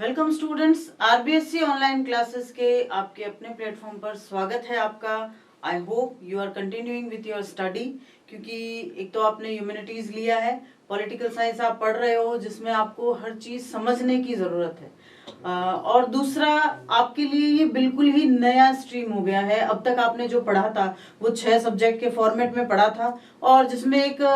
Welcome students, RBSC online classes के आपके अपने प्लेटफॉर्म पर स्वागत है आपका। I hope you are continuing with your study, क्योंकि एक तो आपने ह्यूमैनिटीज लिया है, पॉलिटिकल साइंस आप पढ़ रहे हो जिसमें आपको हर चीज समझने की जरूरत है। और दूसरा, आपके लिए ये बिल्कुल ही नया स्ट्रीम हो गया है। अब तक आपने जो पढ़ा था वो 6 सब्जेक्ट के फॉर्मेट में पढ़ा था, और जिसमें एक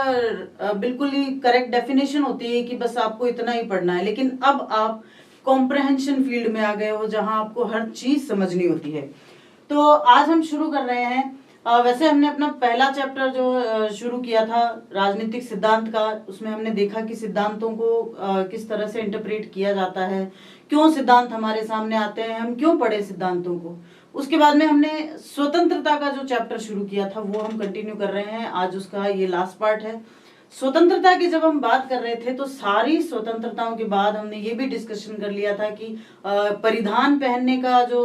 बिल्कुल ही करेक्ट डेफिनेशन होती है कि बस आपको इतना ही पढ़ना है। लेकिन अब आप कॉम्प्रहेंशन फील्ड में आ गए हो, जहां आपको हर चीज समझनी होती है। तो आज हम शुरू कर रहे हैं। वैसे हमने अपना पहला चैप्टर जो शुरू किया था राजनीतिक सिद्धांत का, उसमें हमने देखा कि सिद्धांतों को किस तरह से इंटरप्रेट किया जाता है, क्यों सिद्धांत हमारे सामने आते हैं, हम क्यों पढ़े सिद्धांतों को। उसके बाद में हमने स्वतंत्रता का जो चैप्टर शुरू किया था वो हम कंटिन्यू कर रहे हैं। आज उसका ये लास्ट पार्ट है। स्वतंत्रता की जब हम बात कर रहे थे तो सारी स्वतंत्रताओं के बाद हमने ये भी डिस्कशन कर लिया था कि परिधान पहनने का जो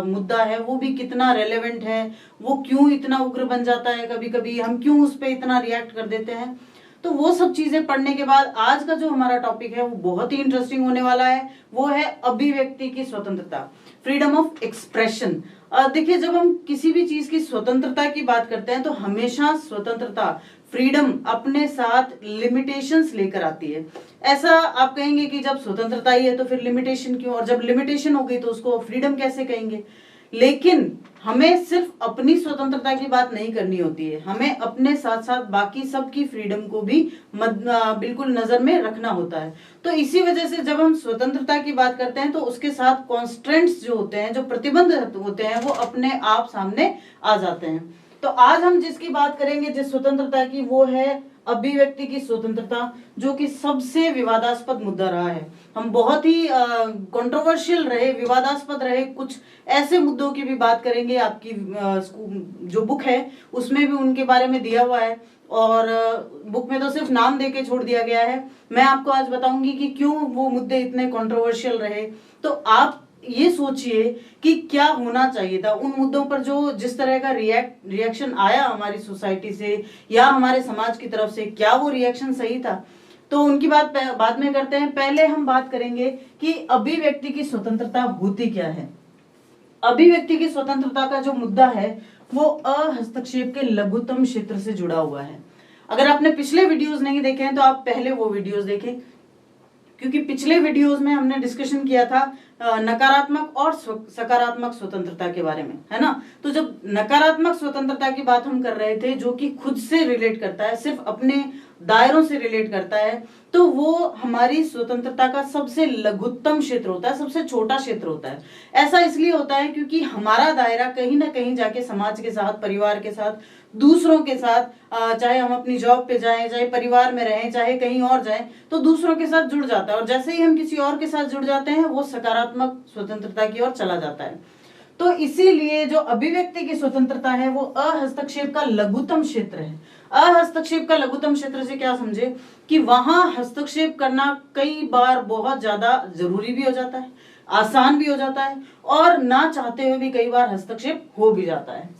मुद्दा है वो भी कितना रेलेवेंट है, वो क्यों इतना उग्र बन जाता है, कभी कभी हम क्यों उस पर इतना रिएक्ट कर देते हैं। तो वो सब चीजें पढ़ने के बाद आज का जो हमारा टॉपिक है वो बहुत ही इंटरेस्टिंग होने वाला है। वो है अभिव्यक्ति की स्वतंत्रता, फ्रीडम ऑफ एक्सप्रेशन। देखिए, जब हम किसी भी चीज की स्वतंत्रता की बात करते हैं तो हमेशा स्वतंत्रता, फ्रीडम अपने साथ लिमिटेशंस लेकर आती है। ऐसा आप कहेंगे कि जब स्वतंत्रता ही है तो फिर लिमिटेशन क्यों, और जब लिमिटेशन हो गई तो उसको फ्रीडम कैसे कहेंगे। लेकिन हमें सिर्फ अपनी स्वतंत्रता की बात नहीं करनी होती है, हमें अपने साथ साथ बाकी सबकी फ्रीडम को भी बिल्कुल नजर में रखना होता है। तो इसी वजह से जब हम स्वतंत्रता की बात करते हैं तो उसके साथ कॉन्स्ट्रेंट्स जो होते हैं, जो प्रतिबंध होते हैं, वो अपने आप सामने आ जाते हैं। तो आज हम जिसकी बात करेंगे जिस स्वतंत्रता की, वो है अभिव्यक्ति की स्वतंत्रता, जो कि सबसे विवादास्पद मुद्दा रहा है। हम बहुत ही कंट्रोवर्शियल रहे, विवादास्पद रहे, कुछ ऐसे मुद्दों की भी बात करेंगे। आपकी जो बुक है उसमें भी उनके बारे में दिया हुआ है, और बुक में तो सिर्फ नाम देके छोड़ दिया गया है। मैं आपको आज बताऊंगी कि क्यों वो मुद्दे इतने कंट्रोवर्शियल रहे। तो आप ये सोचिए कि क्या होना चाहिए था उन मुद्दों पर, जो जिस तरह का रिएक्शन आया हमारी सोसाइटी से या हमारे समाज की तरफ से, क्या वो रिएक्शन सही था। तो उनकी बात बाद में करते हैं। पहले हम बात करेंगे कि अभिव्यक्ति की स्वतंत्रता होती क्या है। अभिव्यक्ति की स्वतंत्रता का जो मुद्दा है वो अहस्तक्षेप के लघुत्तम क्षेत्र से जुड़ा हुआ है। अगर आपने पिछले वीडियोस नहीं देखे हैं तो आप पहले वो वीडियोस देखें, क्योंकि पिछले वीडियोस में हमने डिस्कशन किया था नकारात्मक और सकारात्मक स्वतंत्रता के बारे में, है ना। तो जब नकारात्मक स्वतंत्रता की बात हम कर रहे थे, जो कि खुद से रिलेट करता है, सिर्फ अपने दायरों से रिलेट करता है, तो वो हमारी स्वतंत्रता का सबसे लघुत्तम क्षेत्र होता है, सबसे छोटा क्षेत्र होता है। ऐसा इसलिए होता है क्योंकि हमारा दायरा कहीं ना कहीं जाके समाज के साथ, परिवार के साथ, दूसरों के साथ, चाहे हम अपनी जॉब पे जाएं, चाहे परिवार में रहें, चाहे कहीं और जाएं, तो दूसरों के साथ जुड़ जाता है। और जैसे ही हम किसी और के साथ जुड़ जाते हैं वो सकारात्मक स्वतंत्रता की ओर चला जाता है। तो इसीलिए जो अभिव्यक्ति की स्वतंत्रता है वो अहस्तक्षेप का लघुत्तम क्षेत्र है। अहस्तक्षेप का लघुत्तम क्षेत्र से क्या समझे कि वहां हस्तक्षेप करना कई बार बहुत ज्यादा जरूरी भी हो जाता है, आसान भी हो जाता है, और ना चाहते हुए भी कई बार हस्तक्षेप हो भी जाता है।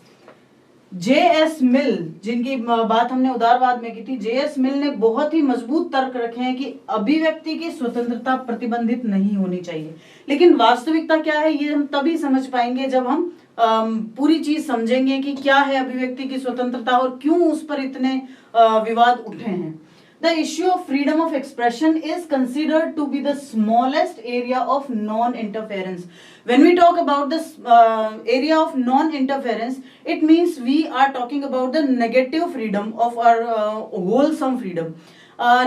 J.S. मिल, जिनकी बात हमने उदारवाद में की थी, J.S. मिल ने बहुत ही मजबूत तर्क रखे हैं कि अभिव्यक्ति की स्वतंत्रता प्रतिबंधित नहीं होनी चाहिए। लेकिन वास्तविकता क्या है ये हम तभी समझ पाएंगे जब हम पूरी चीज समझेंगे कि क्या है अभिव्यक्ति की स्वतंत्रता और क्यों उस पर इतने विवाद उठे हैं। The issue of freedom of expression is considered to be the smallest area of non-interference. When we talk about this area of non-interference, it means we are talking about the negative freedom of our wholesome freedom.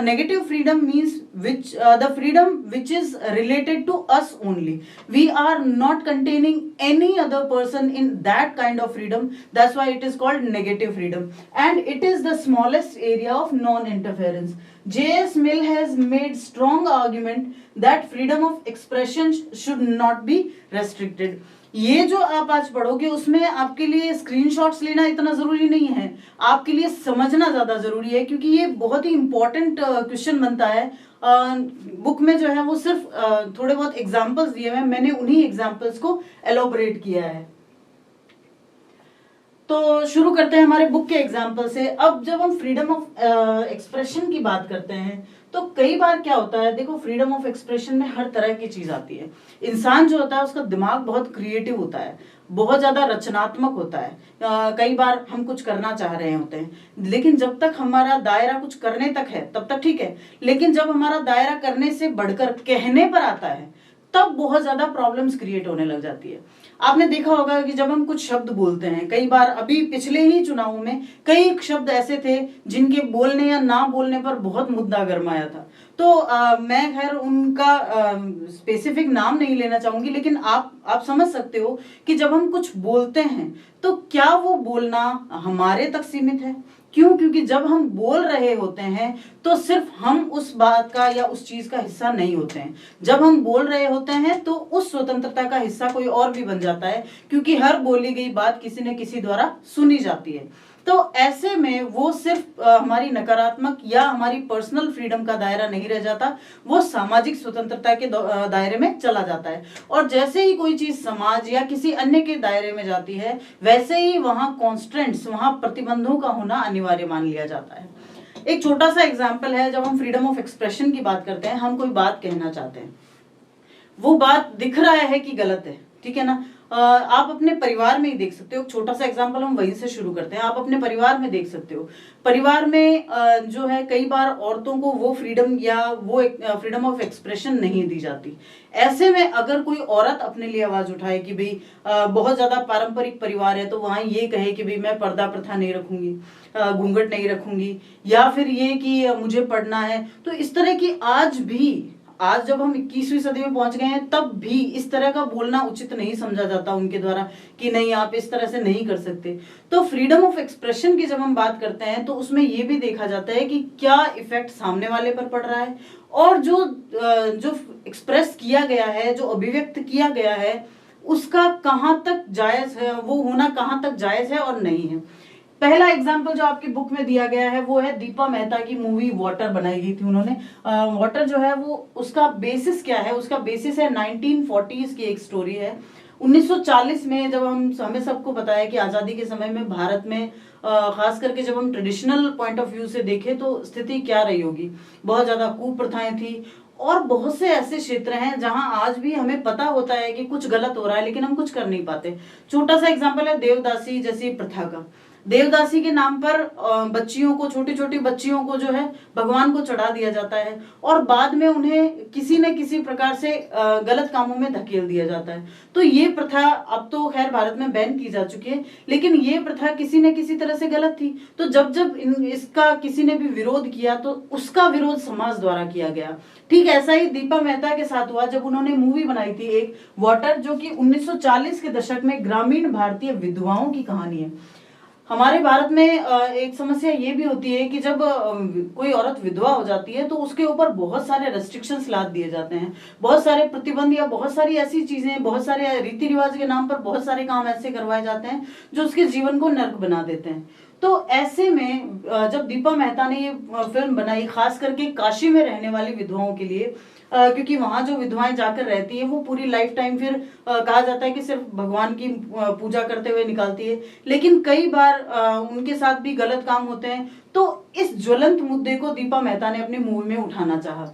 Negative freedom means the freedom which is related to us only. We are not containing any other person in that kind of freedom. That's why it is called negative freedom, and it is the smallest area of non-interference. J.S. Mill has made strong argument that freedom of expression should not be restricted. ये जो आप आज पढ़ोगे उसमें आपके लिए screenshots लेना इतना जरूरी नहीं है, आपके लिए समझना ज्यादा जरूरी है, क्योंकि ये बहुत ही इंपॉर्टेंट क्वेश्चन बनता है। बुक में जो है वो सिर्फ थोड़े बहुत एग्जांपल्स दिए हुए हैं, मैंने उन्हीं एग्जांपल्स को एलोबरेट किया है। तो शुरू करते हैं हमारे बुक के एग्जाम्पल से। अब जब हम फ्रीडम ऑफ एक्सप्रेशन की बात करते हैं तो कई बार क्या होता है, देखो फ्रीडम ऑफ एक्सप्रेशन में हर तरह की चीज आती है। इंसान जो होता है उसका दिमाग बहुत क्रिएटिव होता है, बहुत ज्यादा रचनात्मक होता है। कई बार हम कुछ करना चाह रहे होते हैं, लेकिन जब तक हमारा दायरा कुछ करने तक है तब तक ठीक है, लेकिन जब हमारा दायरा करने से बढ़कर कहने पर आता है तब बहुत ज्यादा प्रॉब्लम्स क्रिएट होने लग जाती है। आपने देखा होगा कि जब हम कुछ शब्द बोलते हैं, कई बार अभी पिछले ही चुनावों में कई शब्द ऐसे थे जिनके बोलने या ना बोलने पर बहुत मुद्दा गरमाया था। तो मैं खैर उनका स्पेसिफिक नाम नहीं लेना चाहूंगी, लेकिन आप समझ सकते हो कि जब हम कुछ बोलते हैं तो क्या वो बोलना हमारे तक सीमित है। क्यों? क्योंकि जब हम बोल रहे होते हैं तो सिर्फ हम उस बात का या उस चीज का हिस्सा नहीं होते हैं। जब हम बोल रहे होते हैं तो उस स्वतंत्रता का हिस्सा कोई और भी बन जाता है, क्योंकि हर बोली गई बात किसी न किसी द्वारा सुनी जाती है। तो ऐसे में वो सिर्फ हमारी नकारात्मक या हमारी पर्सनल फ्रीडम का दायरा नहीं रह जाता, वो सामाजिक स्वतंत्रता के दायरे में चला जाता है। और जैसे ही कोई चीज समाज या किसी अन्य के दायरे में जाती है, वैसे ही वहां कॉन्स्ट्रेंट्स, वहां प्रतिबंधों का होना अनिवार्य मान लिया जाता है। एक छोटा सा एग्जाम्पल है, जब हम फ्रीडम ऑफ एक्सप्रेशन की बात करते हैं, हम कोई बात कहना चाहते हैं, वो बात दिख रहा है कि गलत है, ठीक है ना। आप अपने परिवार में ही देख सकते हो, छोटा सा एग्जांपल हम वहीं से शुरू करते हैं। आप अपने परिवार में देख सकते हो, परिवार में जो है कई बार औरतों को वो फ्रीडम या वो फ्रीडम ऑफ एक्सप्रेशन नहीं दी जाती। ऐसे में अगर कोई औरत अपने लिए आवाज उठाए कि भाई बहुत ज्यादा पारंपरिक परिवार है, तो वहां ये कहे कि भाई मैं पर्दा प्रथा नहीं रखूंगी, घूंघट नहीं रखूंगी, या फिर ये कि मुझे पढ़ना है, तो इस तरह की आज जब हम 21वीं सदी में पहुंच गए हैं तब भी इस तरह का बोलना उचित नहीं समझा जाता उनके द्वारा कि नहीं आप इस तरह से नहीं कर सकते। तो फ्रीडम ऑफ एक्सप्रेशन की जब हम बात करते हैं तो उसमें यह भी देखा जाता है कि क्या इफेक्ट सामने वाले पर पड़ रहा है, और जो एक्सप्रेस किया गया है, जो अभिव्यक्त किया गया है, उसका कहां तक जायज है, वो होना कहां तक जायज है और नहीं है। पहला एग्जाम्पल जो आपकी बुक में दिया गया है वो है दीपा मेहता की मूवी वाटर बनाई गई थी उन्होंने। वाटर जो है वो उसका बेसिस क्या है, उसका बेसिस है 1940s की एक स्टोरी है। 1940 में जब हमें सबको पता है कि आजादी के समय में भारत में खास करके जब हम ट्रेडिशनल पॉइंट ऑफ व्यू से देखें तो स्थिति क्या रही होगी, बहुत ज्यादा कुप्रथाएं थी, और बहुत से ऐसे क्षेत्र हैं जहां आज भी हमें पता होता है कि कुछ गलत हो रहा है लेकिन हम कुछ कर नहीं पाते। छोटा सा एग्जांपल है देवदासी जैसी प्रथा का। देवदासी के नाम पर बच्चियों को, छोटी छोटी बच्चियों को जो है भगवान को चढ़ा दिया जाता है, और बाद में उन्हें किसी न किसी प्रकार से गलत कामों में धकेल दिया जाता है। तो ये प्रथा अब तो खैर भारत में बैन की जा चुकी है, लेकिन ये प्रथा किसी न किसी तरह से गलत थी। तो जब जब इसका किसी ने भी विरोध किया तो उसका विरोध समाज द्वारा किया गया। ठीक ऐसा ही दीपा मेहता के साथ हुआ जब उन्होंने मूवी बनाई थी एक वाटर, जो कि 1940 के दशक में ग्रामीण भारतीय विधवाओं की कहानी है। हमारे भारत में एक समस्या ये भी होती है कि जब कोई औरत विधवा हो जाती है तो उसके ऊपर बहुत सारे रेस्ट्रिक्शंस लाद दिए जाते हैं, बहुत सारे प्रतिबंध या बहुत सारी ऐसी चीजें, बहुत सारे रीति रिवाज के नाम पर बहुत सारे काम ऐसे करवाए जाते हैं जो उसके जीवन को नर्क बना देते हैं। तो ऐसे में जब दीपा मेहता ने ये फिल्म बनाई, खास करके काशी में रहने वाली विधवाओं के लिए, क्योंकि वहां जो विधवाएं जाकर रहती है वो पूरी लाइफ टाइम फिर कहा जाता है कि सिर्फ भगवान की पूजा करते हुए निकालती है, लेकिन कई बार उनके साथ भी गलत काम होते हैं। तो इस ज्वलंत मुद्दे को दीपा मेहता ने अपनी मूवी में उठाना चाहा।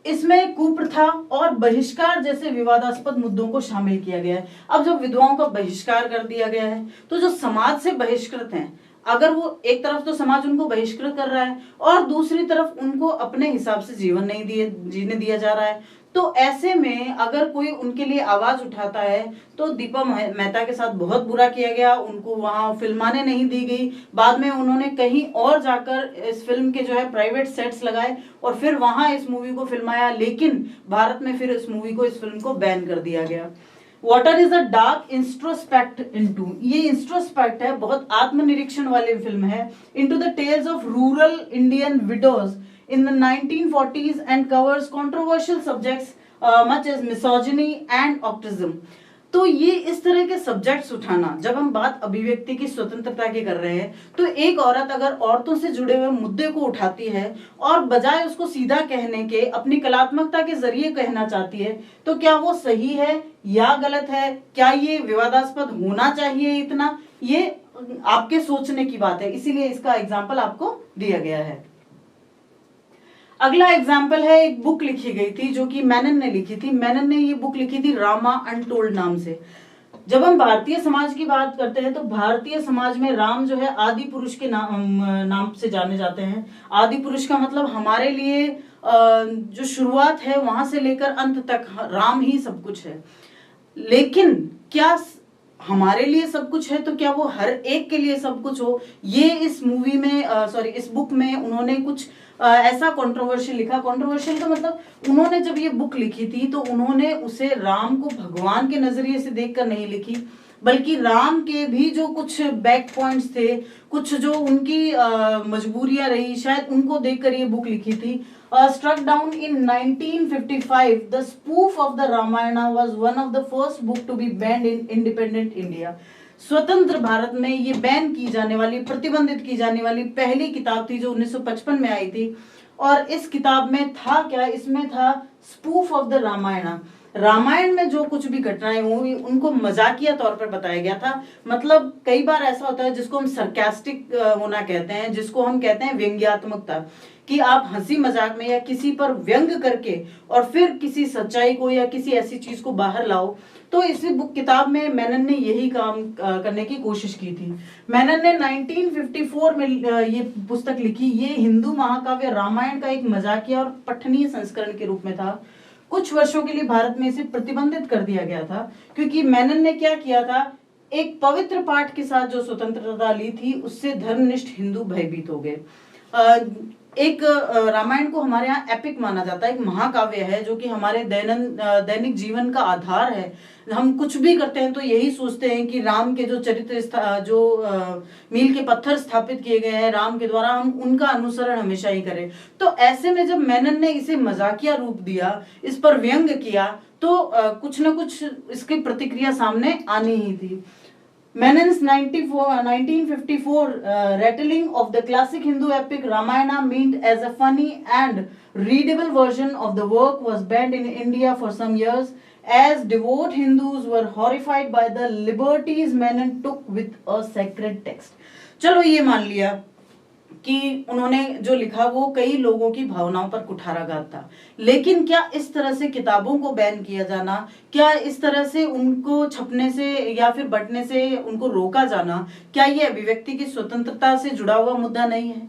इसमें कुप्रथा और बहिष्कार जैसे विवादास्पद मुद्दों को शामिल किया गया है। अब जब विधवाओं का बहिष्कार कर दिया गया है तो जो समाज से बहिष्कृत हैं, अगर वो एक तरफ तो समाज उनको बहिष्कृत कर रहा है और दूसरी तरफ उनको अपने हिसाब से जीवन नहीं जीने दिया जा रहा है, तो ऐसे में अगर कोई उनके लिए आवाज उठाता है तो दीपा मेहता के साथ बहुत बुरा किया गया, उनको वहां फिल्माने नहीं दी गई। बाद में उन्होंने कहीं और जाकर इस फिल्म के जो है प्राइवेट सेट्स लगाए और फिर वहां इस मूवी को फिल्माया, लेकिन भारत में फिर इस मूवी को, इस फिल्म को बैन कर दिया गया। Water is a dark introspect into, ये इंस्ट्रोस्पेक्ट है, बहुत आत्मनिरीक्षण वाली फिल्म है, into the tales of rural Indian widows in the 1940s and covers controversial subjects much as misogyny and autism। तो ये इस तरह के सब्जेक्ट्स उठाना, जब हम बात अभिव्यक्ति की स्वतंत्रता की कर रहे हैं, तो एक औरत अगर औरतों से जुड़े हुए मुद्दे को उठाती है और बजाय उसको सीधा कहने के अपनी कलात्मकता के जरिए कहना चाहती है, तो क्या वो सही है या गलत है? क्या ये विवादास्पद होना चाहिए इतना, ये आपके सोचने की बात है, इसीलिए इसका एग्जाम्पल आपको दिया गया है। अगला एग्जाम्पल है, एक बुक लिखी गई थी जो कि मेनन ने लिखी थी। मेनन ने ये बुक लिखी थी रामा अनटोल्ड नाम से। जब हम भारतीय समाज की बात करते हैं तो भारतीय समाज में राम जो है आदि पुरुष के नाम से जाने जाते हैं। आदि पुरुष का मतलब हमारे लिए जो शुरुआत है वहां से लेकर अंत तक राम ही सब कुछ है। लेकिन क्या हमारे लिए सब कुछ है तो क्या वो हर एक के लिए सब कुछ हो? ये इस मूवी में इस बुक में उन्होंने कुछ ऐसा कंट्रोवर्शियल लिखा। कंट्रोवर्शियल का मतलब उन्होंने जब ये बुक लिखी थी तो उन्होंने उसे राम को भगवान के नजरिए से देखकर नहीं लिखी, बल्कि राम के भी जो कुछ बैक पॉइंट्स थे, कुछ जो उनकी मजबूरियां रही, शायद उनको देखकर ये बुक लिखी थी। Struck down in 1955, the spoof of the Ramayana was one of the first book to be banned in independent India. स्वतंत्र भारत में ये बैन की जाने वाली, प्रतिबंधित की जाने वाली पहली किताब थी जो 1955 में आई थी। और इस किताब में था क्या? इसमें था spoof of the Ramayan. Ramayan में जो कुछ भी घटनाएं हुई उनको मजाकिया तौर पर बताया गया था। मतलब कई बार ऐसा होता है जिसको हम सरकास्टिक होना कहते हैं, जिसको हम कहते हैं व्यंग्यात्मकता, कि आप हंसी मजाक में या किसी पर व्यंग करके और फिर किसी सच्चाई को या किसी ऐसी चीज को बाहर लाओ। तो इस बुक किताब में मेनन ने यही काम करने की कोशिश की थी। मेनन ने 1954 में ये पुस्तक लिखी। ये हिंदू महाकाव्य रामायण का एक मजाकिया और पठनीय संस्करण के रूप में था। कुछ वर्षों के लिए भारत में इसे प्रतिबंधित कर दिया गया था, क्योंकि मेनन ने क्या किया था, एक पवित्र पाठ के साथ जो स्वतंत्रता ली थी उससे धर्मनिष्ठ हिंदू भयभीत हो गए। एक रामायण को हमारे यहाँ एपिक माना जाता है, एक महाकाव्य है जो कि हमारे दैनिक जीवन का आधार है। हम कुछ भी करते हैं तो यही सोचते हैं कि राम के जो चरित्र जो मील के पत्थर स्थापित किए गए हैं राम के द्वारा, हम उनका अनुसरण हमेशा ही करें। तो ऐसे में जब मेनन ने इसे मजाकिया रूप दिया, इस पर व्यंग किया, तो कुछ न कुछ इसकी प्रतिक्रिया सामने आनी ही थी। Menon's 1954 retelling of the classic Hindu epic Ramayana, meant as a funny and readable version of the work, was banned in India for some years, as devout Hindus were horrified by the liberties Menon took with a sacred text. चलो ये मान लिया कि उन्होंने जो लिखा वो कई लोगों की भावनाओं पर कुठाराघात था, लेकिन क्या इस तरह से किताबों को बैन किया जाना, क्या इस तरह से उनको छपने से या फिर बंटने से उनको रोका जाना, क्या ये अभिव्यक्ति की स्वतंत्रता से जुड़ा हुआ मुद्दा नहीं है?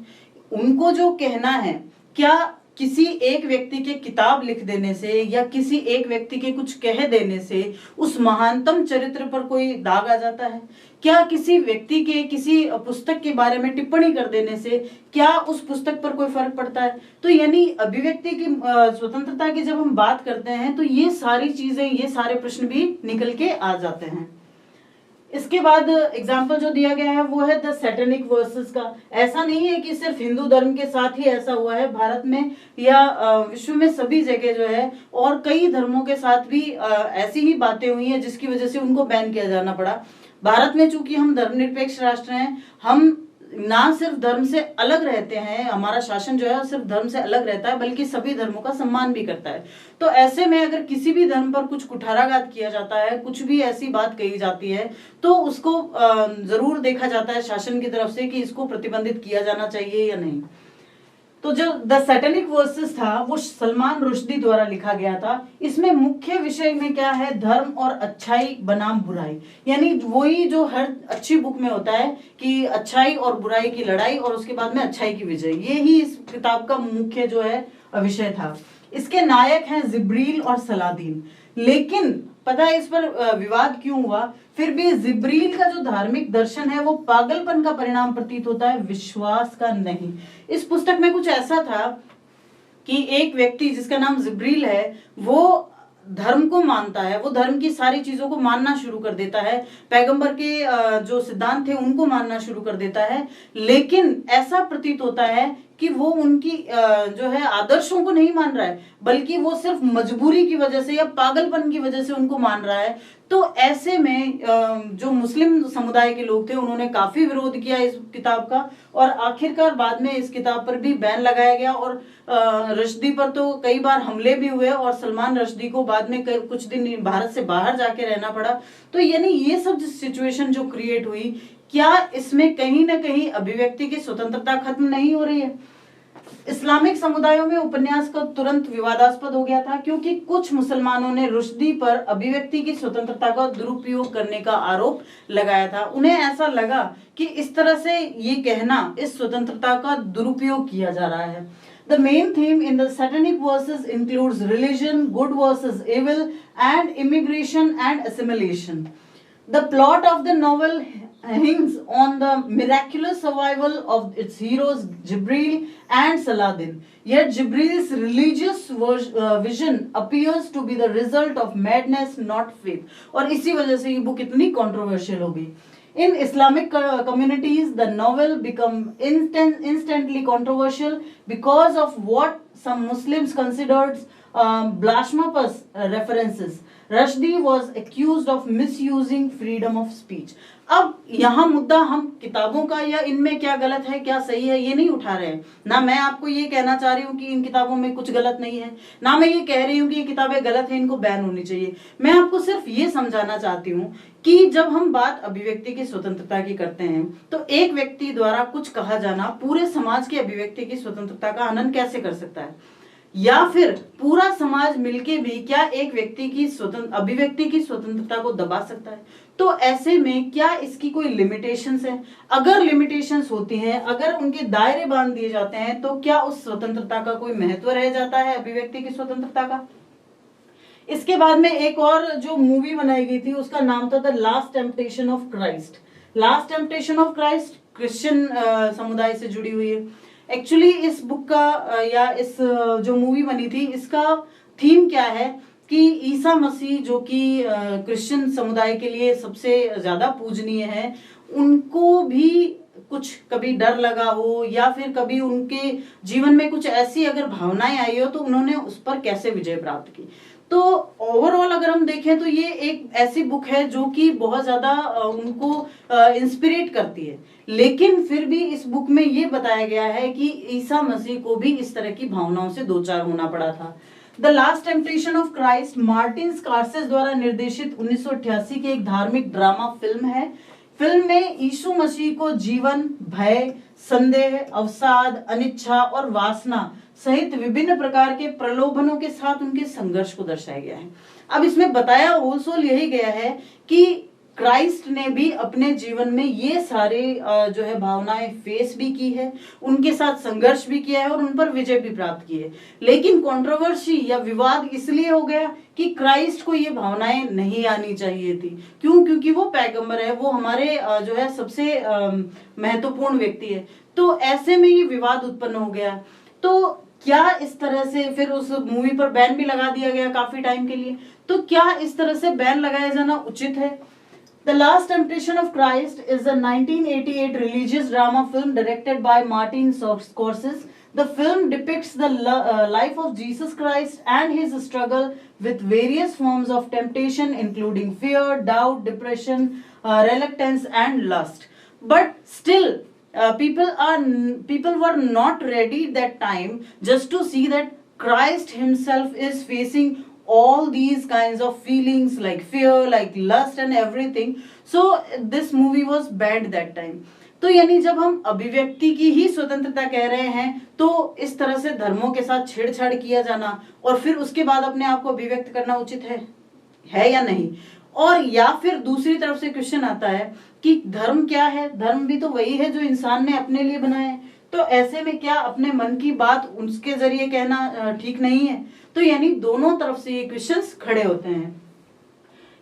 उनको जो कहना है, क्या किसी एक व्यक्ति के किताब लिख देने से या किसी एक व्यक्ति के कुछ कह देने से उस महानतम चरित्र पर कोई दाग आ जाता है? क्या किसी व्यक्ति के किसी पुस्तक के बारे में टिप्पणी कर देने से क्या उस पुस्तक पर कोई फर्क पड़ता है? तो यानी अभिव्यक्ति की स्वतंत्रता की जब हम बात करते हैं तो ये सारी चीजें, ये सारे प्रश्न भी निकल के आ जाते हैं। इसके बाद एग्जाम्पल जो दिया गया है वो है द सैटेनिक वर्सेस का। ऐसा नहीं है कि सिर्फ हिंदू धर्म के साथ ही ऐसा हुआ है, भारत में या विश्व में सभी जगह जो है और कई धर्मों के साथ भी ऐसी ही बातें हुई है जिसकी वजह से उनको बैन किया जाना पड़ा। भारत में चूंकि हम धर्मनिरपेक्ष राष्ट्र हैं, हम ना सिर्फ धर्म से अलग रहते हैं, हमारा शासन जो है सिर्फ धर्म से अलग रहता है बल्कि सभी धर्मों का सम्मान भी करता है। तो ऐसे में अगर किसी भी धर्म पर कुछ कुठाराघात किया जाता है, कुछ भी ऐसी बात कही जाती है, तो उसको जरूर देखा जाता है शासन की तरफ से कि इसको प्रतिबंधित किया जाना चाहिए या नहीं। तो जो द सैटेनिक वर्सेस था वो सलमान रुश्दी द्वारा लिखा गया था। इसमें मुख्य विषय में क्या है, धर्म और अच्छाई बनाम बुराई, यानी वही जो हर अच्छी बुक में होता है कि अच्छाई और बुराई की लड़ाई और उसके बाद में अच्छाई की विजय, ये ही इस किताब का मुख्य जो है विषय था। इसके नायक हैं जिब्रील और सलादीन। लेकिन पता है इस पर विवाद क्यों हुआ? फिर भी जिब्रील का जो धार्मिक दर्शन है वो पागलपन का परिणाम प्रतीत होता है, विश्वास का नहीं। इस पुस्तक में कुछ ऐसा था कि एक व्यक्ति जिसका नाम जिब्रील है वो धर्म को मानता है, वो धर्म की सारी चीजों को मानना शुरू कर देता है, पैगंबर के जो सिद्धांत थे उनको मानना शुरू कर देता है, लेकिन ऐसा प्रतीत होता है कि वो उनकी जो है आदर्शों को नहीं मान रहा है, बल्कि वो सिर्फ मजबूरी की वजह से या पागलपन की वजह से उनको मान रहा है। तो ऐसे में जो मुस्लिम समुदाय के लोग थे उन्होंने काफी विरोध किया इस किताब का और आखिरकार बाद में इस किताब पर भी बैन लगाया गया और रश्दी पर तो कई बार हमले भी हुए और सलमान रश्दी को बाद में कुछ दिन भारत से बाहर जाके रहना पड़ा। तो यानी ये सब सिचुएशन जो क्रिएट हुई क्या इसमें कहीं ना कहीं अभिव्यक्ति की स्वतंत्रता खत्म नहीं हो रही है? इस्लामिक समुदायों में उपन्यास का तुरंत विवादास्पद हो गया था, क्योंकि कुछ मुसलमानों ने रुश्दी पर अभिव्यक्ति की स्वतंत्रता का दुरुपयोग करने का आरोप लगाया था। उन्हें ऐसा लगा कि इस तरह से ये कहना इस स्वतंत्रता का दुरुपयोग किया जा रहा है। The main theme in the satanic verses includes religion, good versus evil, and immigration and assimilation. The plot of the novel hangs on the miraculous survival of its heroes Jibril and Saladin. Yet Jibril's religious vision appears to be the result of madness, not faith. और इसी वजह से ये book इतनी controversial हो गई। In Islamic communities, the novel became instantly controversial because of what some Muslims considered blasphemous references. Rushdie was accused of misusing freedom of speech. अब यहाँ मुद्दा हम किताबों का या इनमें क्या गलत है क्या सही है ये नहीं उठा रहे हैं। ना मैं आपको ये कहना चाह रही हूँ कि इन किताबों में कुछ गलत नहीं है, ना मैं ये कह रही हूँ कि ये किताबें गलत है, इनको बैन होनी चाहिए। मैं आपको सिर्फ ये समझाना चाहती हूँ कि जब हम बात अभिव्यक्ति की स्वतंत्रता की करते हैं तो एक व्यक्ति द्वारा कुछ कहा जाना पूरे समाज की अभिव्यक्ति की स्वतंत्रता का हनन कैसे कर सकता है, या फिर पूरा समाज मिलके भी क्या एक व्यक्ति की अभिव्यक्ति की स्वतंत्रता को दबा सकता है? तो ऐसे में क्या इसकी कोई लिमिटेशंस है? अगर लिमिटेशंस होती हैं, अगर उनके दायरे बांध दिए जाते हैं, तो क्या उस स्वतंत्रता का कोई महत्व रह जाता है अभिव्यक्ति की स्वतंत्रता का? इसके बाद में एक और जो मूवी बनाई गई थी उसका नाम था the last temptation of Christ. Last temptation of Christ Christian समुदाय से जुड़ी हुई है। एक्चुअली इस बुक का या इस जो मूवी बनी थी इसका थीम क्या है कि ईसा मसीह जो कि क्रिश्चियन समुदाय के लिए सबसे ज्यादा पूजनीय है, उनको भी कुछ कभी डर लगा हो या फिर कभी उनके जीवन में कुछ ऐसी अगर भावनाएं आई हो तो उन्होंने उस पर कैसे विजय प्राप्त की। तो ओवरऑल अगर हम देखें तो ये एक ऐसी बुक है जो कि बहुत ज्यादा उनको इंस्पिरेट करती है, लेकिन फिर भी इस बुक में ये बताया गया है कि ईसा मसीह को भी इस तरह की भावनाओं से दो चार होना पड़ा था। The last temptation of Christ Martin Scorsese द्वारा निर्देशित 1988 की एक धार्मिक ड्रामा फिल्म है। फिल्म में यीशु मसीह को जीवन, भय, संदेह, अवसाद, अनिच्छा और वासना सहित विभिन्न प्रकार के प्रलोभनों के साथ उनके संघर्ष को दर्शाया गया है। अब इसमें बताया होलसोल यही गया है कि क्राइस्ट ने भी अपने जीवन में ये सारे जो है भावनाएं फेस भी की है, उनके साथ संघर्ष भी किया है और उन पर विजय भी प्राप्त की है। लेकिन कंट्रोवर्सी या विवाद इसलिए हो गया कि क्राइस्ट को ये भावनाएं नहीं आनी चाहिए थी। क्यों? क्योंकि वो पैगंबर है, वो हमारे जो है सबसे महत्वपूर्ण व्यक्ति है। तो ऐसे में ये विवाद उत्पन्न हो गया। तो क्या इस तरह से फिर उस मूवी पर बैन भी लगा दिया गया काफी टाइम के लिए। तो क्या इस तरह से बैन लगाया जाना उचित है? The Last Temptation of Christ is a 1988 religious drama film directed by Martin Scorsese. The film depicts the life of Jesus Christ and his struggle with various forms of temptation, including fear, doubt, depression, reluctance, and lust. But still, people were not ready that time just to see that Christ himself is facing all these kinds of feelings like fear, like lust and everything. So this movie was banned that time. तो यानी जब हम अभिव्यक्ति की ही स्वतंत्रता कह रहे हैं तो इस तरह से धर्मों के साथ छेड़छाड़ किया जाना और फिर उसके बाद अपने आप को अभिव्यक्त करना उचित है या नहीं? और या फिर दूसरी तरफ से क्वेश्चन आता है कि धर्म क्या है? धर्म भी तो वही है जो इंसान ने अपने लिए बनाया है। तो ऐसे में क्या अपने मन की बात उसके जरिए कहना ठीक नहीं है? तो यानी दोनों तरफ से ये क्वेश्चंस खड़े होते हैं।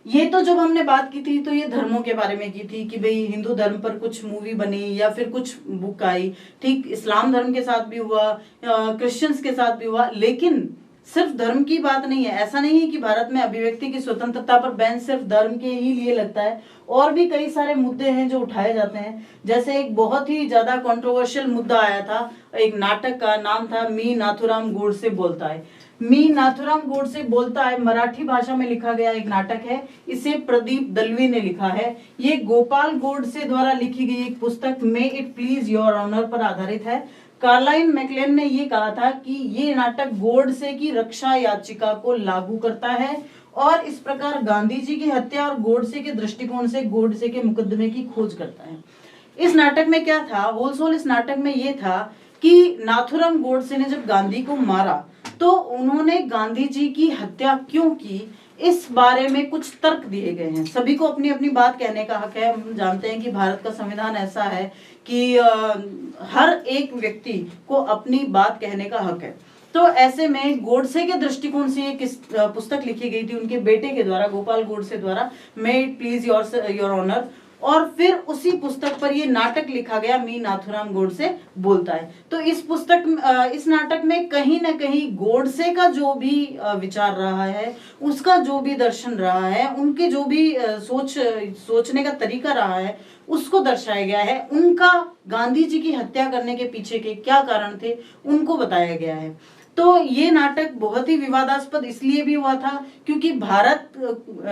ये तो जब हमने बात की थी तो ये धर्मों के बारे में की थी कि भाई हिंदू धर्म पर कुछ मूवी बनी या फिर कुछ बुक आई, ठीक इस्लाम धर्म के साथ भी हुआ, क्रिश्चियंस के साथ भी हुआ। लेकिन सिर्फ धर्म की बात नहीं है। ऐसा नहीं है कि भारत में अभिव्यक्ति की स्वतंत्रता पर बैन सिर्फ धर्म के ही लिए लगता है, और भी कई सारे मुद्दे हैं जो उठाए जाते हैं। जैसे एक बहुत ही ज्यादा कंट्रोवर्शियल मुद्दा आया था, एक नाटक का नाम था मी नाथुराम गोडसे बोलता है। मी नाथुराम गोडसे बोलता है मराठी भाषा में लिखा गया एक नाटक है। इसे प्रदीप दलवी ने लिखा है। ये गोपाल गोडसे द्वारा लिखी गई एक पुस्तक may it please your honour पर आधारित है। कार्लाइन मैकलेन ने ये कहा था कि ये नाटक गोडसे की रक्षा याचिका को लागू करता है और इस प्रकार गांधी जी की हत्या और गोडसे के दृष्टिकोण से गोडसे के मुकदमे की खोज करता है। इस नाटक में क्या था, होल सोल इस नाटक में ये था कि नाथूराम गोडसे ने जब गांधी को मारा तो उन्होंने गांधी जी की हत्या क्यों की, इस बारे में कुछ तर्क दिए गए हैं। सभी को अपनी अपनी बात कहने का हक है। हम जानते हैं कि भारत का संविधान ऐसा है कि हर एक व्यक्ति को अपनी बात कहने का हक है। तो ऐसे में गोडसे के दृष्टिकोण से ये किस पुस्तक लिखी गई थी उनके बेटे के द्वारा, गोपाल गोडसे द्वारा, may it please your honour, और फिर उसी पुस्तक पर ये नाटक लिखा गया, मी नाथूराम गोडसे बोलता है। तो इस नाटक में कहीं ना कहीं गोडसे का जो भी विचार रहा है, उसका जो भी दर्शन रहा है, उनके जो भी सोचने का तरीका रहा है, उसको दर्शाया गया है। उनका गांधी जी की हत्या करने के पीछे के क्या कारण थे, उनको बताया गया है। तो ये नाटक बहुत ही विवादास्पद इसलिए भी हुआ था क्योंकि भारत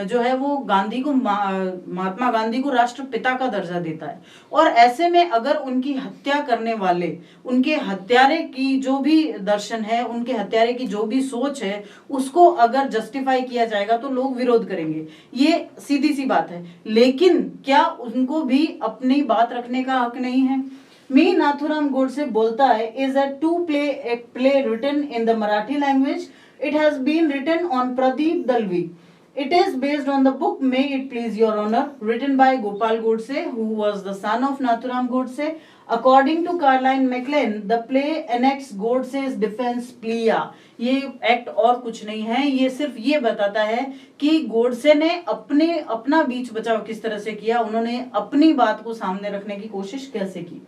जो है वो गांधी को, महात्मा गांधी को राष्ट्रपिता का दर्जा देता है, और ऐसे में अगर उनकी हत्या करने वाले, उनके हत्यारे की जो भी दर्शन है, उनके हत्यारे की जो भी सोच है, उसको अगर जस्टिफाई किया जाएगा तो लोग विरोध करेंगे, ये सीधी सी बात है। लेकिन क्या उनको भी अपनी बात रखने का हक नहीं है? मी नाथूराम गोडसे बोलता है is a play written in the Marathi language. It has been written on Pradeep Dalvi. It is based on the book May It Please Your Honor, written by Gopal Godse, who was the son of Nathuram Godse. According to Caroline McLean, the play enacts Godse's defense plea. ये act और कुछ नहीं है, ये सिर्फ ये बताता है कि गोडसे ने अपना बीच बचाव किस तरह से किया, उन्होंने अपनी बात को सामने रखने की कोशिश कैसे की,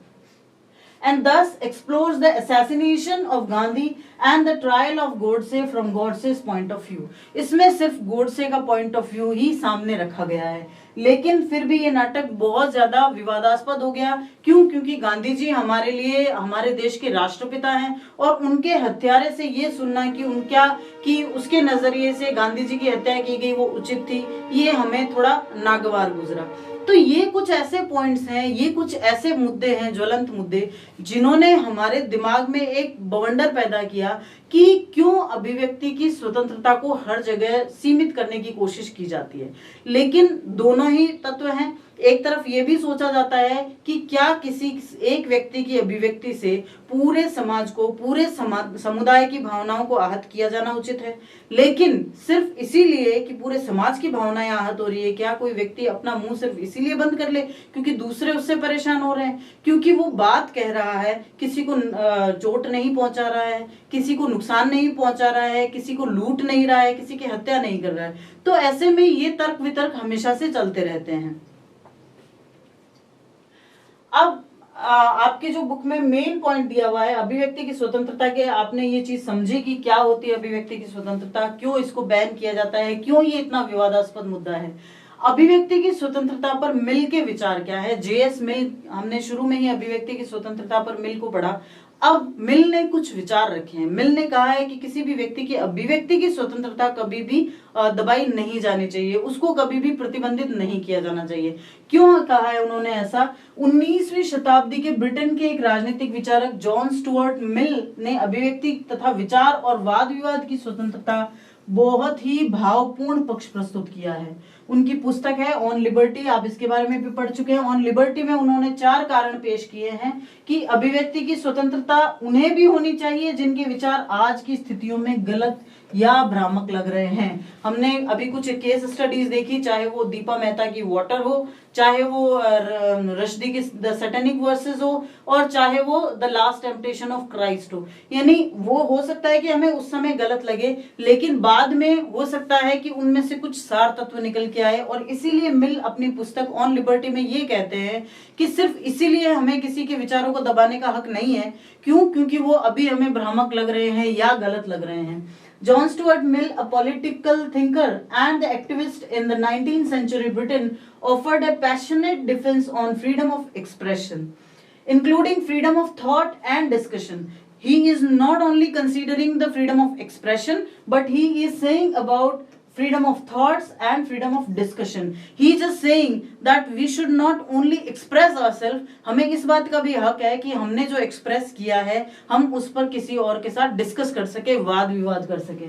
and thus explores the assassination of Gandhi and the trial of Godse from Godse's point of view. इसमें सिर्फ गोडसे का पॉइंट ऑफ व्यू ही सामने रखा गया है, लेकिन फिर भी ये नाटक बहुत ज्यादा विवादास्पद हो गया। क्यों? क्योंकि गांधी जी हमारे लिए, हमारे देश के राष्ट्रपिता हैं, और उनके हत्यारे से ये सुनना कि उसके नजरिए से गांधी जी की हत्या की गई वो उचित थी, ये हमें थोड़ा नागवार गुजरा। तो ये कुछ ऐसे पॉइंट्स हैं, ये कुछ ऐसे मुद्दे हैं, ज्वलंत मुद्दे, जिन्होंने हमारे दिमाग में एक बवंडर पैदा किया कि क्यों अभिव्यक्ति की स्वतंत्रता को हर जगह सीमित करने की कोशिश की जाती है। लेकिन दोनों ही तत्व हैं। एक तरफ ये भी सोचा जाता है कि क्या किसी एक व्यक्ति की अभिव्यक्ति से पूरे समाज को, पूरे समुदाय की भावनाओं को आहत किया जाना उचित है। लेकिन सिर्फ इसीलिए कि पूरे समाज की भावनाएं आहत हो रही है, क्या कोई व्यक्ति अपना मुंह सिर्फ इसीलिए बंद कर ले क्योंकि दूसरे उससे परेशान हो रहे हैं, क्योंकि वो बात कह रहा है, किसी को चोट नहीं पहुंचा रहा है, किसी को नुकसान नहीं पहुंचा रहा है, किसी को लूट नहीं रहा है, किसी की हत्या नहीं कर रहा है, तो ऐसे में ये तर्क वितर्क हमेशा से चलते रहते हैं। अब आपके जो बुक में मेन पॉइंट दिया हुआ है अभिव्यक्ति की स्वतंत्रता के, आपने ये चीज समझी कि क्या होती है अभिव्यक्ति की स्वतंत्रता, क्यों इसको बैन किया जाता है, क्यों ये इतना विवादास्पद मुद्दा है। अभिव्यक्ति की स्वतंत्रता पर मिल के विचार क्या है? जेएस मिल, हमने शुरू में ही अभिव्यक्ति की स्वतंत्रता पर मिल को पढ़ा। अब मिल ने कुछ विचार रखे हैं। मिल ने कहा है कि किसी भी व्यक्ति की अभिव्यक्ति की स्वतंत्रता कभी भी दबाई नहीं जानी चाहिए, उसको कभी भी प्रतिबंधित नहीं किया जाना चाहिए। क्यों कहा है उन्होंने ऐसा? 19वीं शताब्दी के ब्रिटेन के एक राजनीतिक विचारक जॉन स्टुअर्ट मिल ने अभिव्यक्ति तथा विचार और वाद विवाद की स्वतंत्रता बहुत ही भावपूर्ण पक्ष प्रस्तुत किया है। उनकी पुस्तक है ऑन लिबर्टी, आप इसके बारे में भी पढ़ चुके हैं। ऑन लिबर्टी में उन्होंने 4 कारण पेश किए हैं कि अभिव्यक्ति की स्वतंत्रता उन्हें भी होनी चाहिए जिनके विचार आज की स्थितियों में गलत या भ्रामक लग रहे हैं। हमने अभी कुछ केस स्टडीज देखी, चाहे वो दीपा मेहता की वाटर हो, चाहे वो रश्दी की द सैटेनिक वर्सेस हो, और चाहे वो the last temptation of Christ हो। यानी वो हो सकता है कि हमें उस समय गलत लगे, लेकिन बाद में हो सकता है कि उनमें से कुछ सार तत्व निकल के आए, और इसीलिए मिल अपनी पुस्तक ऑन लिबर्टी में ये कहते हैं कि सिर्फ इसीलिए हमें किसी के विचारों को दबाने का हक नहीं है। क्यों? क्योंकि वो अभी हमें भ्रामक लग रहे हैं या गलत लग रहे हैं। John Stuart Mill, a political thinker and activist in the 19th century Britain, offered a passionate defense on freedom of expression, including freedom of thought and discussion. He is not only considering the freedom of expression, but he is saying about freedom of thoughts and freedom of discussion. He is just saying that we should not only express ourselves, हमें इस बात का भी हक है कि हमने जो एक्सप्रेस किया है हम उस पर किसी और के साथ डिस्कस कर सके, वाद विवाद कर सके।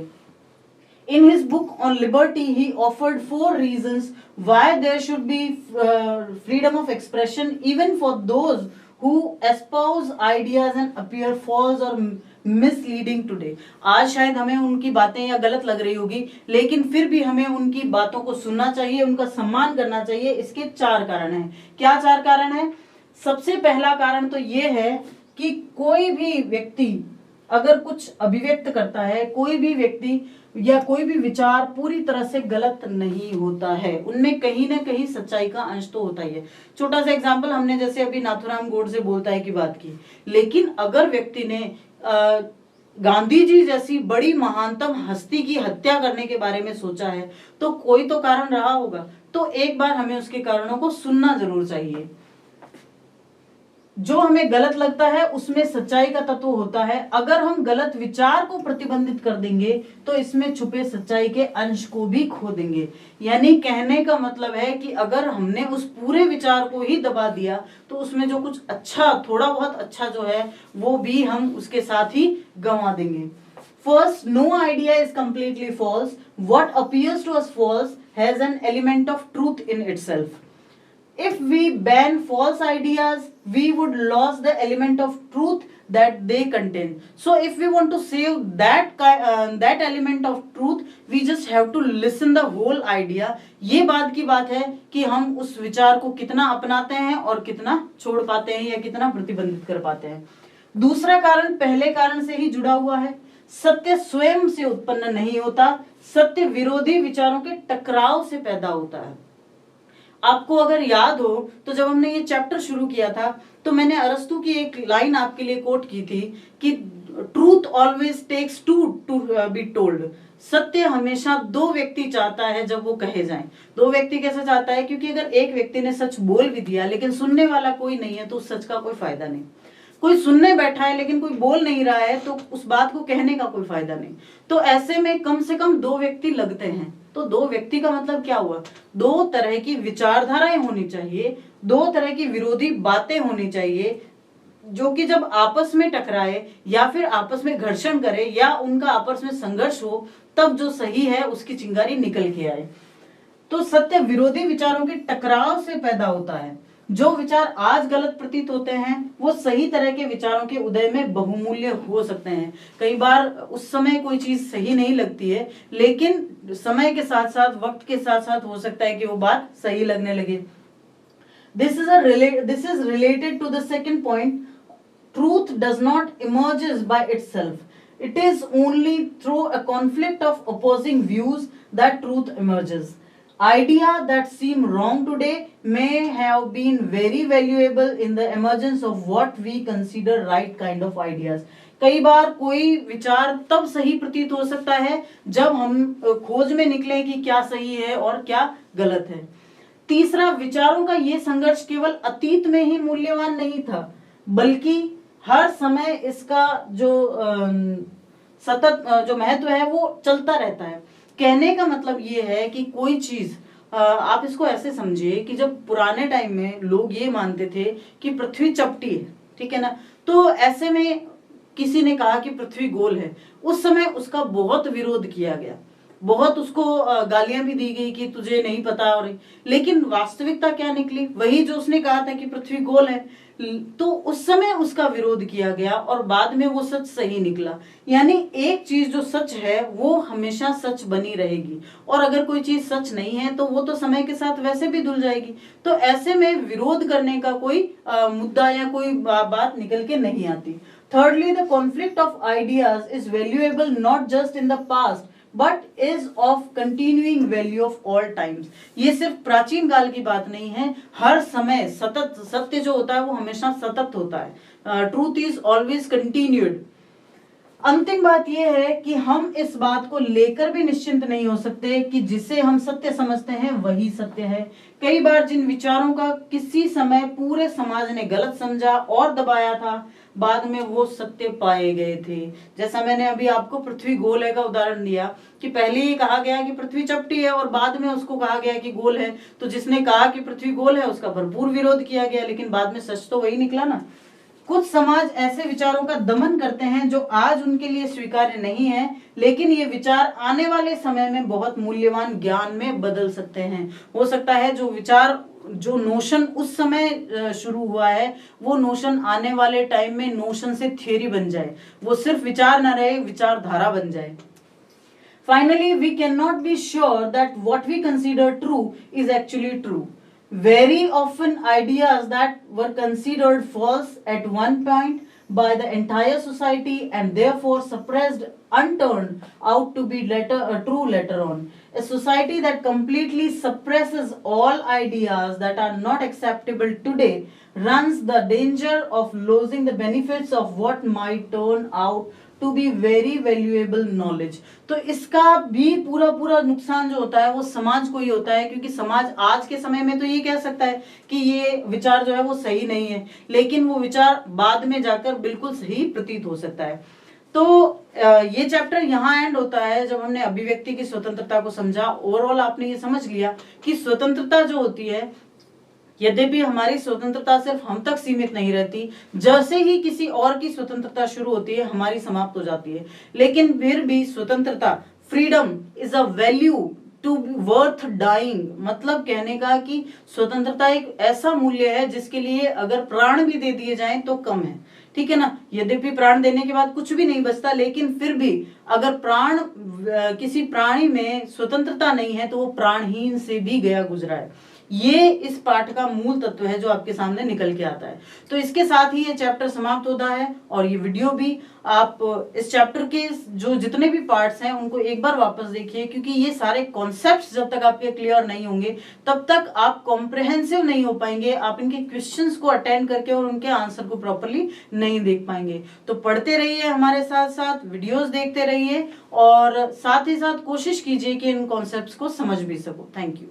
In his book on liberty, he offered 4 reasons why there should be freedom of expression even for those who espouse ideas and appear false or misleading today. आज शायद हमें उनकी बातें या गलत लग रही होगी, लेकिन फिर भी हमें उनकी बातों को सुनना चाहिए, उनका सम्मान करना चाहिए। इसके 4 कारण हैं। क्या 4 कारण हैं? सबसे पहला कारण तो ये है कि कोई भी व्यक्ति अगर कुछ अभिव्यक्त करता है, कोई भी व्यक्ति या कोई भी विचार पूरी तरह से गलत नहीं होता है, उनमें कहीं ना कहीं सच्चाई का अंश तो होता ही है। छोटा सा एग्जांपल, हमने जैसे अभी नाथूराम गोडसे बोलताए की बात की, लेकिन अगर व्यक्ति ने गांधी जी जैसी बड़ी महानतम हस्ती की हत्या करने के बारे में सोचा है तो कोई तो कारण रहा होगा। तो एक बार हमें उसके कारणों को सुनना जरूर चाहिए। जो हमें गलत लगता है उसमें सच्चाई का तत्व होता है। अगर हम गलत विचार को प्रतिबंधित कर देंगे तो इसमें छुपे सच्चाई के अंश को भी खो देंगे। यानी कहने का मतलब है कि अगर हमने उस पूरे विचार को ही दबा दिया तो उसमें जो कुछ अच्छा, थोड़ा बहुत अच्छा जो है वो भी हम उसके साथ ही गंवा देंगे। First, no idea is completely false. What appears to us false has an element of truth in itself. If we ban false ideas, we would lose the element of truth that they contain. So if we want to save that element of truth, we just have to listen the whole idea. ये बात की बात है कि हम उस विचार को कितना अपनाते हैं और कितना छोड़ पाते हैं या कितना प्रतिबंधित कर पाते हैं। दूसरा कारण पहले कारण से ही जुड़ा हुआ है। सत्य स्वयं से उत्पन्न नहीं होता, सत्य विरोधी विचारों के टकराव से पैदा होता है। आपको अगर याद हो तो जब हमने ये चैप्टर शुरू किया था तो मैंने अरस्तु की एक लाइन आपके लिए कोट की थी कि truth always takes to to be told. सत्य हमेशा 2 व्यक्ति चाहता है जब वो कहे जाएं। 2 व्यक्ति कैसे चाहता है? क्योंकि अगर एक व्यक्ति ने सच बोल भी दिया लेकिन सुनने वाला कोई नहीं है तो उस सच का कोई फायदा नहीं। कोई सुनने बैठा है लेकिन कोई बोल नहीं रहा है तो उस बात को कहने का कोई फायदा नहीं। तो ऐसे में कम से कम 2 व्यक्ति लगते हैं। तो 2 व्यक्ति का मतलब क्या हुआ? 2 तरह की विचारधाराएं होनी चाहिए, 2 तरह की विरोधी बातें होनी चाहिए, जो कि जब आपस में टकराए या फिर आपस में घर्षण करे या उनका आपस में संघर्ष हो तब जो सही है उसकी चिंगारी निकल के आए। तो सत्य विरोधी विचारों के टकराव से पैदा होता है। जो विचार आज गलत प्रतीत होते हैं वो सही तरह के विचारों के उदय में बहुमूल्य हो सकते हैं। कई बार उस समय कोई चीज सही नहीं लगती है, लेकिन समय के साथ साथ, वक्त के साथ साथ हो सकता है कि वो बात सही लगने लगे। This is related to the second point. Truth does not emerges by itself. It is only through a conflict of opposing views that truth emerges. Ideas that seem wrong today may have been very valuable in the emergence of what we consider right kind of ideas. कई बार कोई विचार तब सही प्रतीत हो सकता है जब हम खोज में निकले कि क्या सही है और क्या गलत है। तीसरा, विचारों का ये संघर्ष केवल अतीत में ही मूल्यवान नहीं था, बल्कि हर समय इसका जो सतत जो महत्व है वो चलता रहता है। कहने का मतलब ये है कि कोई चीज, आप इसको ऐसे समझिए कि जब पुराने टाइम में लोग ये मानते थे कि पृथ्वी चपटी है, ठीक है ना, तो ऐसे में किसी ने कहा कि पृथ्वी गोल है, उस समय उसका बहुत विरोध किया गया, बहुत उसको गालियां भी दी गई कि तुझे नहीं पता। और लेकिन वास्तविकता क्या निकली? वही जो उसने कहा था कि पृथ्वी गोल है, तो उस समय उसका विरोध किया गया और बाद में वो सच सही निकला। यानी एक चीज जो सच है वो हमेशा सच बनी रहेगी, और अगर कोई चीज सच नहीं है तो वो तो समय के साथ वैसे भी धुल जाएगी। तो ऐसे में विरोध करने का कोई मुद्दा या कोई बात निकल के नहीं आती। Thirdly, the conflict of ideas is valuable not just in the past but is of continuing value of all times. ये सिर्फ प्राचीन काल की बात नहीं है, हर समय सतत सत्य जो होता है वो हमेशा सतत होता है। Truth is always continued. अंतिम बात यह है कि हम इस बात को लेकर भी निश्चिंत नहीं हो सकते कि जिसे हम सत्य समझते हैं वही सत्य है। कई बार जिन विचारों का किसी समय पूरे समाज ने गलत समझा और दबाया था, बाद में वो सत्य पाए गए थे। जैसा मैंने अभी आपको पृथ्वी गोल है का उदाहरण दिया कि पहले ये कहा गया कि पृथ्वी चपटी है और बाद में उसको कहा गया कि गोल है, तो जिसने कहा कि पृथ्वी गोल है उसका भरपूर विरोध किया गया, लेकिन बाद में सच तो वही निकला ना। कुछ समाज ऐसे विचारों का दमन करते हैं जो आज उनके लिए स्वीकार्य नहीं है, लेकिन ये विचार आने वाले समय में बहुत मूल्यवान ज्ञान में बदल सकते हैं। हो सकता है जो विचार, जो नोशन उस समय शुरू हुआ है, वो नोशन आने वाले टाइम में नोशन से थियरी बन जाए, वो सिर्फ विचार ना रहे, विचारधारा बन जाए। Finally, we cannot be sure that what we consider true is actually true. Very often ideas that were considered false at one point by the entire society and therefore suppressed unturned out to be true later on. A society that completely suppresses all ideas that are not acceptable today runs the danger of losing the benefits of what might turn out to be very valuable knowledge. तो इसका भी पूरा नुकसान जो होता है वो समाज को ही होता है, क्योंकि समाज आज के समय में तो ये कह सकता है कि ये विचार जो है वो सही नहीं है, लेकिन वो विचार बाद में जाकर बिल्कुल सही प्रतीत हो सकता है। तो ये चैप्टर यहाँ एंड होता है जब हमने अभिव्यक्ति की स्वतंत्रता को समझा। ओवरऑल आपने ये समझ लिया कि स्वतंत्रता जो होती है, यद्यपि हमारी स्वतंत्रता सिर्फ हम तक सीमित नहीं रहती, जैसे ही किसी और की स्वतंत्रता शुरू होती है हमारी समाप्त हो जाती है। लेकिन फिर भी स्वतंत्रता, freedom is a value to be worth dying, मतलब कहने का कि स्वतंत्रता एक ऐसा मूल्य है जिसके लिए अगर प्राण भी दे दिए जाएं तो कम है, ठीक है ना। यद्यपि प्राण देने के बाद कुछ भी नहीं बचता, लेकिन फिर भी अगर प्राण, किसी प्राणी में स्वतंत्रता नहीं है तो वो प्राणहीन से भी गया गुजरा है। ये इस पाठ का मूल तत्व है जो आपके सामने निकल के आता है। तो इसके साथ ही ये चैप्टर समाप्त होता है और ये वीडियो भी। आप इस चैप्टर के जो जितने भी पार्ट्स हैं उनको एक बार वापस देखिए, क्योंकि ये सारे कॉन्सेप्ट्स जब तक आपके क्लियर नहीं होंगे तब तक आप कॉम्प्रिहेंसिव नहीं हो पाएंगे, आप इनके क्वेश्चंस को अटेंड करके और उनके आंसर को प्रॉपर्ली नहीं देख पाएंगे। तो पढ़ते रहिए हमारे साथ साथ, वीडियोस देखते रहिए और साथ ही साथ कोशिश कीजिए कि इन कॉन्सेप्ट्स को समझ भी सको। Thank you.